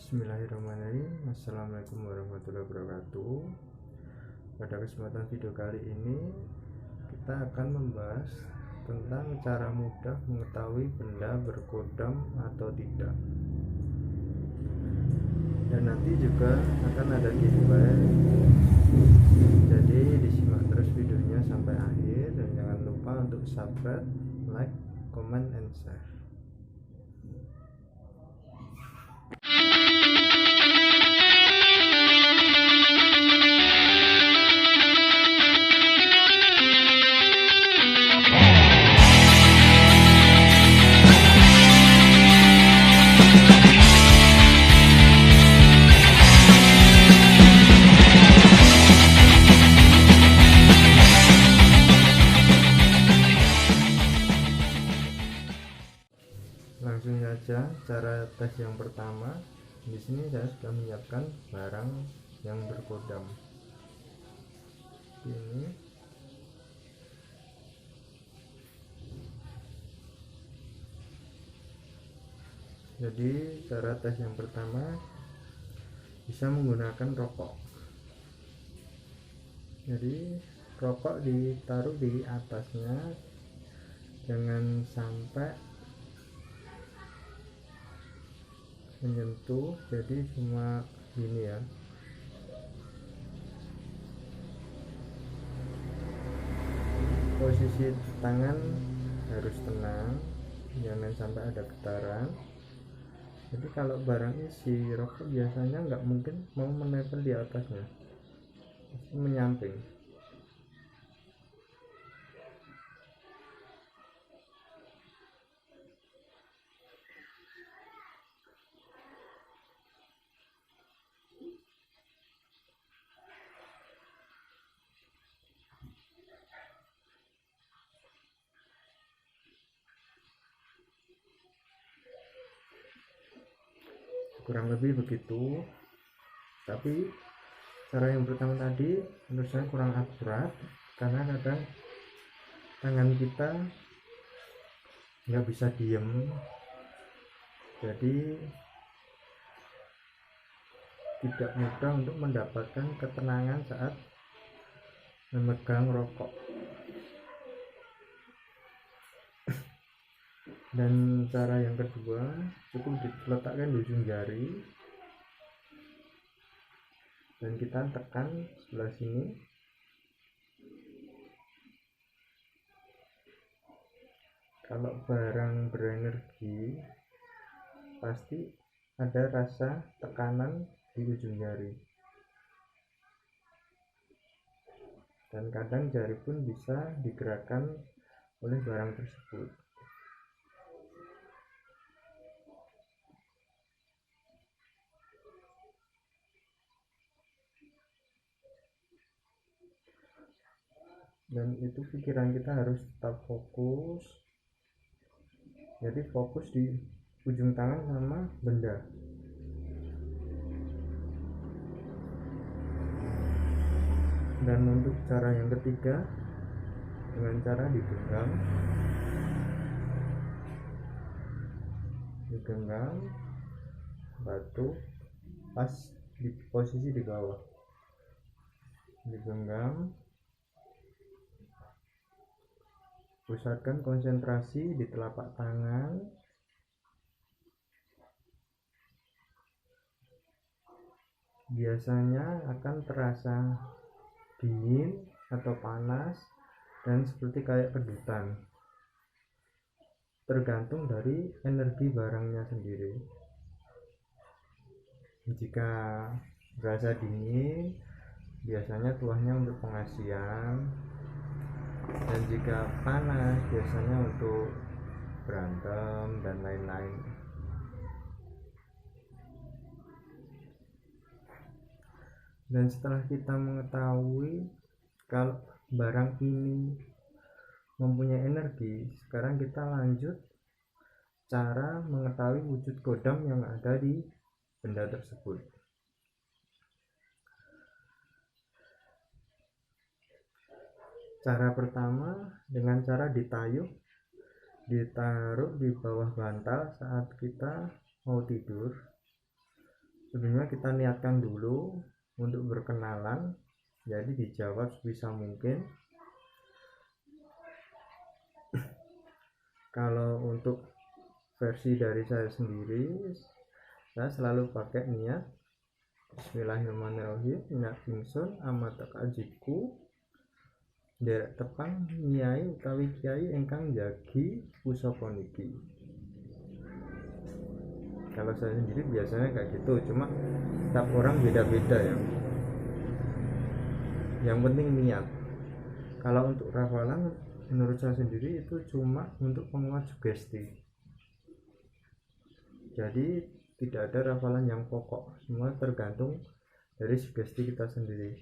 Bismillahirrahmanirrahim. Assalamualaikum warahmatullahi wabarakatuh. Pada kesempatan video kali ini kita akan membahas tentang cara mudah mengetahui benda berkodam atau tidak. Dan nanti juga akan ada giveaway. Jadi disimak terus videonya sampai akhir dan jangan lupa untuk subscribe, like, comment, and share. Langsung saja cara tes yang pertama. Di sini saya sudah menyiapkan barang yang berkodam. Ini jadi cara tes yang pertama bisa menggunakan rokok. Jadi rokok ditaruh di atasnya, jangan sampai menyentuh, jadi cuma gini ya. Posisi tangan harus tenang, jangan sampai ada getaran. Jadi kalau barang isi rokok biasanya nggak mungkin mau menempel di atasnya, pasti menyamping. Kurang lebih begitu, tapi cara yang pertama tadi menurut saya kurang akurat karena kadang tangan kita nggak bisa diem, jadi tidak mudah untuk mendapatkan ketenangan saat memegang rokok. Dan cara yang kedua, cukup diletakkan di ujung jari dan kita tekan sebelah sini. Kalau barang berenergi pasti ada rasa tekanan di ujung jari, dan kadang jari pun bisa digerakkan oleh barang tersebut. Dan itu pikiran kita harus tetap fokus, jadi fokus di ujung tangan sama benda. Dan untuk cara yang ketiga, dengan cara digenggam batu pas di posisi di bawah, digenggam, pusatkan konsentrasi di telapak tangan. Biasanya akan terasa dingin atau panas dan seperti kayak kedutan, tergantung dari energi barangnya sendiri. Jika berasa dingin, biasanya tuahnya untuk pengasian, dan jika panas biasanya untuk berantem dan lain-lain. Dan setelah kita mengetahui kalau barang ini mempunyai energi, sekarang kita lanjut cara mengetahui wujud kodam yang ada di benda tersebut. Cara pertama dengan cara ditaruh di bawah bantal saat kita mau tidur. sebenarnya kita niatkan dulu untuk berkenalan, jadi dijawab sebisa mungkin. Kalau untuk versi dari saya sendiri, saya selalu pakai niat Bismillahirrahmanirrahim, niat ingsun amatak ajiku derek tepang nyai utawi kiai ingkang jagi pusaka niki. Kalau saya sendiri biasanya kayak gitu, cuma setiap orang beda-beda ya. Yang penting niat. Kalau untuk rafalan, menurut saya sendiri itu cuma untuk penguat sugesti. Jadi tidak ada rafalan yang pokok, semua tergantung dari sugesti kita sendiri.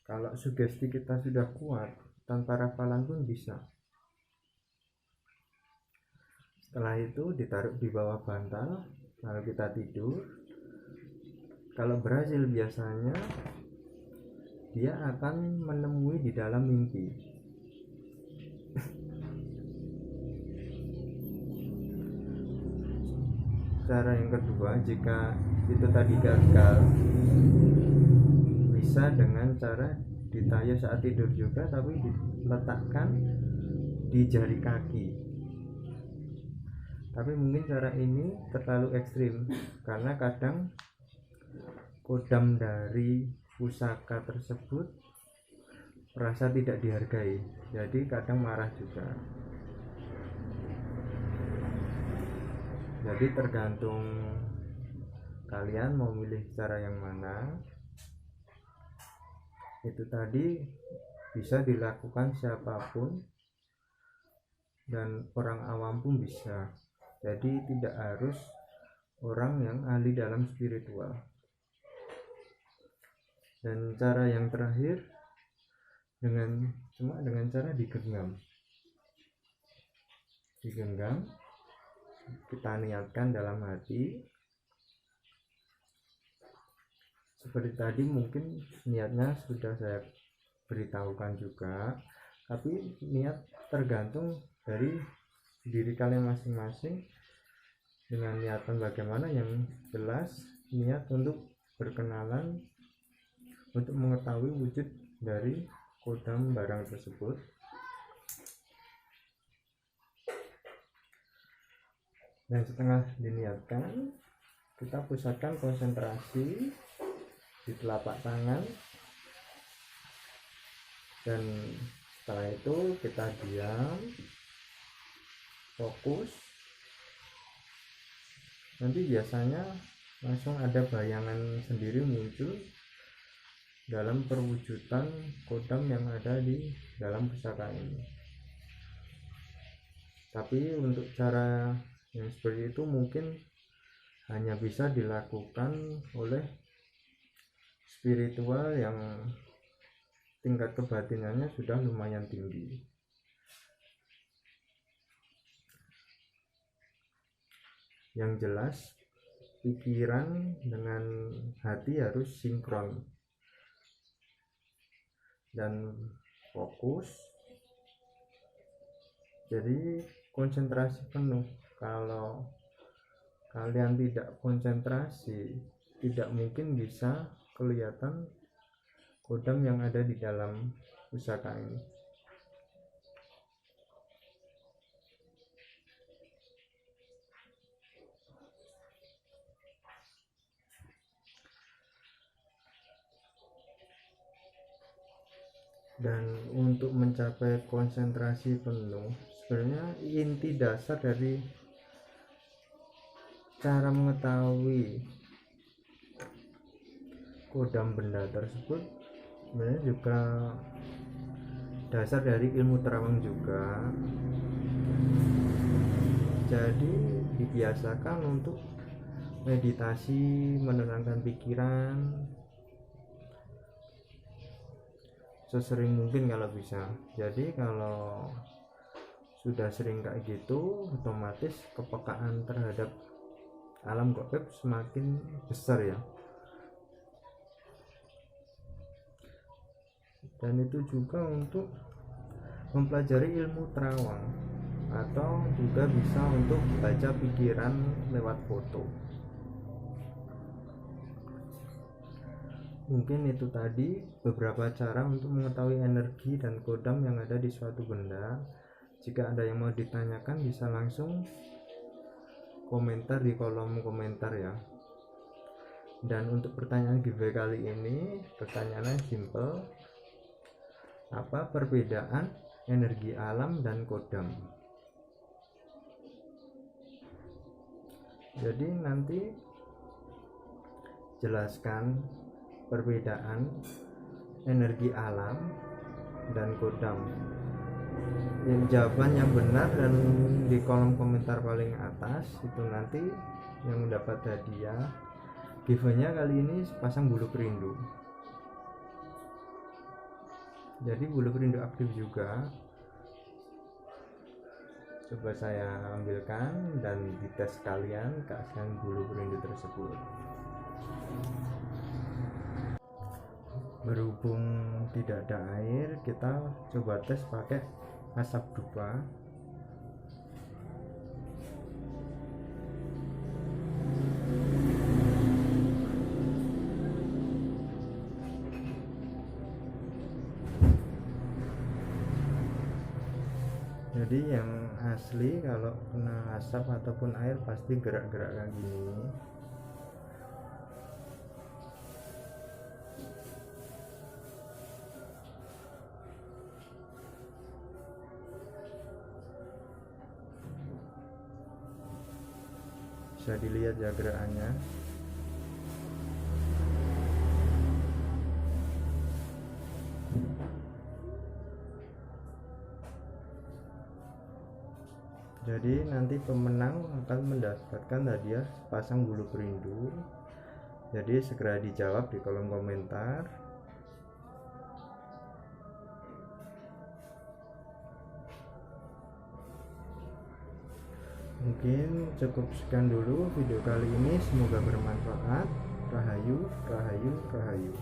Kalau sugesti kita sudah kuat, tanpa rafalan pun bisa. Setelah itu ditaruh di bawah bantal, lalu kita tidur. Kalau berhasil biasanya dia akan menemui di dalam mimpi. Cara yang kedua, jika itu tadi gagal, bisa dengan cara ditayuh saat tidur juga, tapi diletakkan di jari kaki. Tapi mungkin cara ini terlalu ekstrim karena kadang kodam dari pusaka tersebut merasa tidak dihargai, jadi kadang marah juga. Jadi tergantung kalian mau milih cara yang mana. Itu tadi bisa dilakukan siapapun dan orang awam pun bisa. Jadi tidak harus orang yang ahli dalam spiritual. Dan cara yang terakhir dengan cara digenggam, kita niatkan dalam hati. Seperti tadi mungkin niatnya sudah saya beritahukan juga, tapi niat tergantung dari diri kalian masing-masing. Dengan niatan bagaimana, yang jelas niat untuk berkenalan, untuk mengetahui wujud dari kodam barang tersebut. Dan setelah diniatkan, kita pusatkan konsentrasi di telapak tangan, dan setelah itu kita diam, fokus. Nanti biasanya langsung ada bayangan sendiri muncul dalam perwujudan kodam yang ada di dalam pusaka ini. Tapi untuk cara yang seperti itu mungkin hanya bisa dilakukan oleh spiritual yang tingkat kebatinannya sudah lumayan tinggi. Yang jelas pikiran dengan hati harus sinkron dan fokus. Jadi konsentrasi penuh. Kalau kalian tidak konsentrasi, tidak mungkin bisa kelihatan kodam yang ada di dalam pusaka ini. Dan untuk mencapai konsentrasi penuh, sebenarnya inti dasar dari cara mengetahui kodam benda tersebut sebenarnya juga dasar dari ilmu terawang juga. Jadi dibiasakan untuk meditasi, menenangkan pikiran sesering mungkin kalau bisa. Jadi kalau sudah sering kayak gitu, otomatis kepekaan terhadap alam gaib semakin besar ya. Dan itu juga untuk mempelajari ilmu terawang, atau juga bisa untuk baca pikiran lewat foto. Mungkin itu tadi beberapa cara untuk mengetahui energi dan kodam yang ada di suatu benda. Jika ada yang mau ditanyakan bisa langsung komentar di kolom komentar ya. Dan untuk pertanyaan giveaway kali ini, pertanyaannya simple. Apa perbedaan energi alam dan kodam? Jadi nanti jelaskan perbedaan energi alam dan kodam. Jawaban yang benar dan di kolom komentar paling atas itu nanti yang mendapat hadiah. Giveaway-nya kali ini pasang bulu perindu. Jadi bulu perindu aktif juga. Coba saya ambilkan dan dites kalian keaslian bulu perindu tersebut. Berhubung tidak ada air, kita coba tes pakai asap dupa. Jadi yang asli kalau kena asap ataupun air pasti gerak-gerak kayak gini. Bisa dilihat ya gerakannya. Jadi nanti pemenang akan mendapatkan hadiah pasang bulu perindu. Jadi segera dijawab di kolom komentar. Mungkin cukup sekian dulu video kali ini, semoga bermanfaat. Rahayu, rahayu, rahayu.